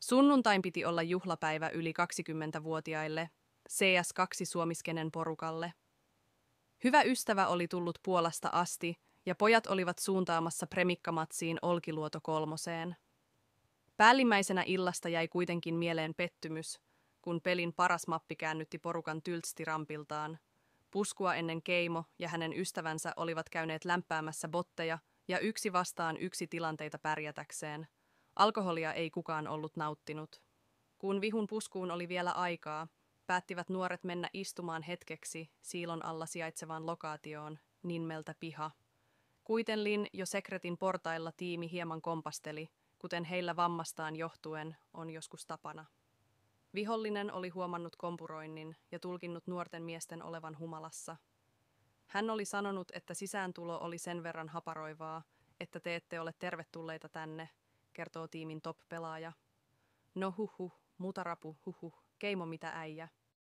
Sunnuntain piti olla juhlapäivä yli 20-vuotiaille, CS2 Suomiskenen porukalle. Hyvä ystävä oli tullut Puolasta asti, ja pojat olivat suuntaamassa premikkamatsiin Olkiluoto kolmoseen. Päällimmäisenä illasta jäi kuitenkin mieleen pettymys, kun pelin paras mappi käännytti porukan tylstirampiltaan. Puskua ennen Keimo ja hänen ystävänsä olivat käyneet lämpäämässä botteja ja yksi vastaan yksi tilanteita pärjätäkseen. Alkoholia ei kukaan ollut nauttinut. Kun vihun puskuun oli vielä aikaa, päättivät nuoret mennä istumaan hetkeksi siilon alla sijaitsevaan lokaatioon, nimeltä Piha. Kuitenkin jo sekretin portailla tiimi hieman kompasteli, kuten heillä vammastaan johtuen on joskus tapana. Vihollinen oli huomannut kompuroinnin ja tulkinnut nuorten miesten olevan humalassa. Hän oli sanonut, että sisääntulo oli sen verran haparoivaa, että te ette ole tervetulleita tänne, kertoo tiimin top-pelaaja. No huhhuh, mutarapu, huhhuh, Keimo mitä äijä.